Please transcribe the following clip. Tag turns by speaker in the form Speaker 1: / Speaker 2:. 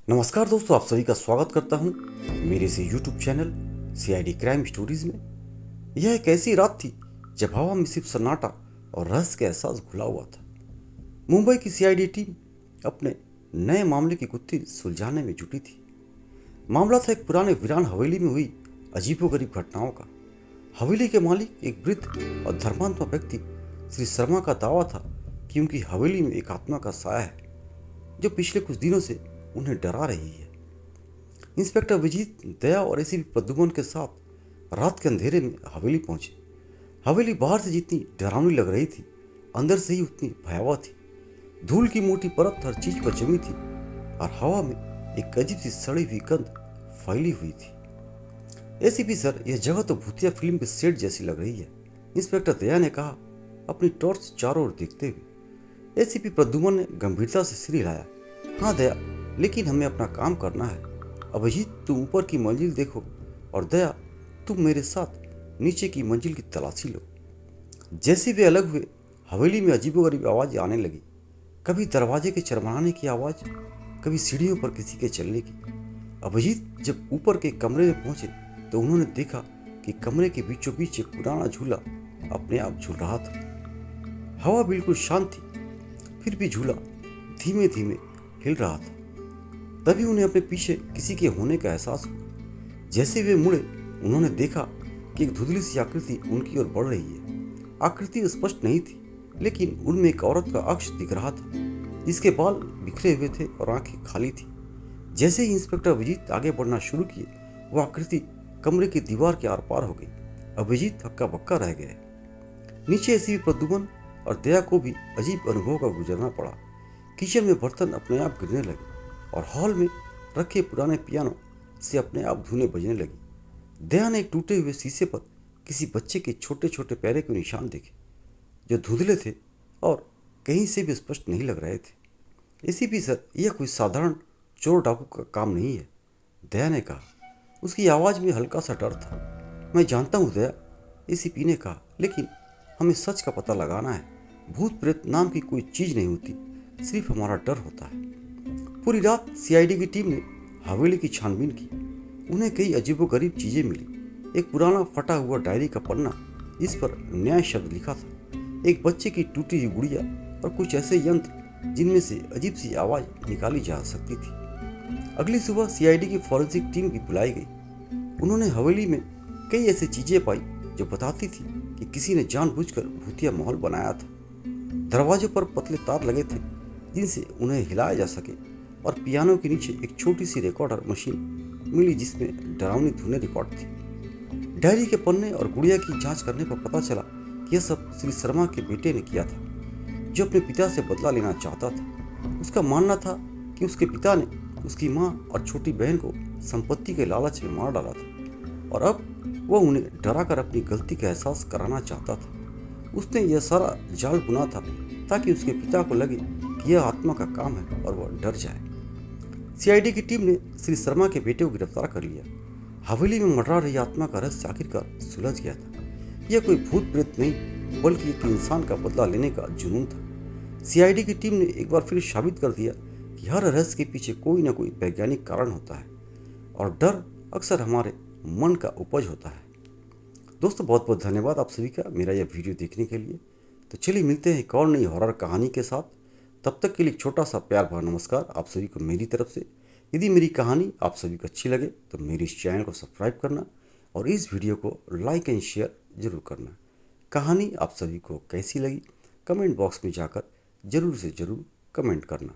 Speaker 1: नमस्कार दोस्तों, आप सभी का स्वागत करता हूं मेरे से YouTube channel CID crime stories में। यह एक ऐसी रात थी जब हवा में सिर्फ सन्नाटा और रहस्य का एहसास घुला हुआ था। मुंबई की सीआईडी टीम अपने नए मामले की गुत्थी सुलझाने में जुटी थी। मामला था एक पुराने वीरान हवेली में हुई अजीबोगरीब घटनाओं का। हवेली के मालिक एक वृद्ध और धर्मात्मा व्यक्ति श्री शर्मा का दावा था कि उनकी हवेली में एक आत्मा का साया है जो पिछले कुछ दिनों से उन्हें डरा रही है। इंस्पेक्टर विजीत, दया और एसीपी प्रद्युमन के साथ रात के अंधेरे में हवेली पहुंचे। हवेली बाहर से जितनी डरावनी लग रही थी, अंदर से ही उतनी भयावह थी। धूल की मोटी परत हर चीज पर जमी थी और हवा में एक अजीब सी सड़ी हुई गंध फैली हुई थी। एसीपी सर, यह जगह तो भूतिया फिल्म के सेट जैसी लग रही है, इंस्पेक्टर दया ने कहा, अपनी टॉर्च चारों ओर देखते हुए। एसीपी प्रद्युमन ने गंभीरता से सिर हिलाया। हाँ दया, लेकिन हमें अपना काम करना है। अभिजीत, तुम ऊपर की मंजिल देखो और दया, तुम मेरे साथ नीचे की मंजिल की तलाशी लो। जैसे वे अलग हुए, हवेली में अजीबोगरीब आवाज़ आने लगी। कभी दरवाजे के चरमराने की आवाज़, कभी सीढ़ियों पर किसी के चलने की। अभिजीत जब ऊपर के कमरे में पहुंचे तो उन्होंने देखा कि कमरे के बीचों बीच एक पुराना झूला अपने आप झूल रहा था। हवा बिल्कुल शांत थी, फिर भी झूला धीमे धीमे हिल रहा था। तभी उन्हें अपने पीछे किसी के होने का एहसास हुआ। जैसे वे मुड़े, उन्होंने देखा कि एक धुंधली सी आकृति उनकी ओर बढ़ रही है। आकृति स्पष्ट नहीं थी, लेकिन उनमें एक औरत का अक्ष दिख रहा था, जिसके बाल बिखरे हुए थे और आंखें खाली थी। जैसे ही इंस्पेक्टर अभिजीत आगे बढ़ना शुरू किए, वह आकृति कमरे की दीवार के आर पार हो गई। अभिजीत हक्का बक्का रह गए। नीचे एसीपी प्रद्युमन और दया को भी अजीब अनुभव का गुजरना पड़ा। किचन में बर्तन अपने आप गिरने लगे और हॉल में रखे पुराने पियानो से अपने आप धुनें बजने लगी। दया ने एक टूटे हुए शीशे पर किसी बच्चे के छोटे छोटे पैरों के निशान देखे, जो धुंधले थे और कहीं से भी स्पष्ट नहीं लग रहे थे। एसीपी सर, यह कोई साधारण चोर डाकू का काम नहीं है, दया ने कहा। उसकी आवाज़ में हल्का सा डर था। मैं जानता हूँ दया, एसीपी ने कहा, लेकिन हमें सच का पता लगाना है। भूत प्रेत नाम की कोई चीज़ नहीं होती, सिर्फ हमारा डर होता है। पूरी रात सीआईडी की टीम ने हवेली की छानबीन की। उन्हें कई अजीबोगरीब चीजें मिली। एक पुराना फटा हुआ डायरी का पन्ना जिस पर न्याय शब्द लिखा था, एक बच्चे की टूटी हुई गुड़िया और कुछ ऐसे यंत्र जिनमें से अजीब सी आवाज निकाली जा सकती थी। अगली सुबह सीआईडी की फॉरेंसिक टीम भी बुलाई गई। उन्होंने हवेली में कई ऐसी चीजें पाई जो बताती थी कि किसी ने जानबूझकर भूतिया माहौल बनाया था। दरवाजों पर पतले तार लगे थे जिनसे उन्हें हिलाया जा सके, और पियानो के नीचे एक छोटी सी रिकॉर्डर मशीन मिली जिसमें डरावनी धुनें रिकॉर्ड थी। डायरी के पन्ने और गुड़िया की जांच करने पर पता चला कि यह सब श्री शर्मा के बेटे ने किया था, जो अपने पिता से बदला लेना चाहता था। उसका मानना था कि उसके पिता ने उसकी माँ और छोटी बहन को संपत्ति के लालच में मार डाला था और अब वह उन्हें डराकर अपनी गलती का एहसास कराना चाहता था। उसने यह सारा जाल बुना था ताकि उसके पिता को लगे कि यह आत्मा का काम है और वह डर जाए। सीआईडी की टीम ने श्री शर्मा के बेटे को गिरफ्तार कर लिया। हवेली में मंडरा रही आत्मा का रहस्य आखिरकार सुलझ गया था। यह कोई भूत प्रेत नहीं, बल्कि एक इंसान का बदला लेने का जुनून था। सीआईडी की टीम ने एक बार फिर साबित कर दिया कि हर रहस्य के पीछे कोई ना कोई वैज्ञानिक कारण होता है और डर अक्सर हमारे मन का उपज होता है। दोस्तों, बहुत बहुत धन्यवाद आप सभी का मेरा यह वीडियो देखने के लिए। तो चलिए मिलते हैं एक और नई हॉरर कहानी के साथ। तब तक के लिए छोटा सा प्यार भरा नमस्कार आप सभी को मेरी तरफ से। यदि मेरी कहानी आप सभी को अच्छी लगे तो मेरे इस चैनल को सब्सक्राइब करना और इस वीडियो को लाइक एंड शेयर जरूर करना। कहानी आप सभी को कैसी लगी कमेंट बॉक्स में जाकर जरूर से ज़रूर कमेंट करना।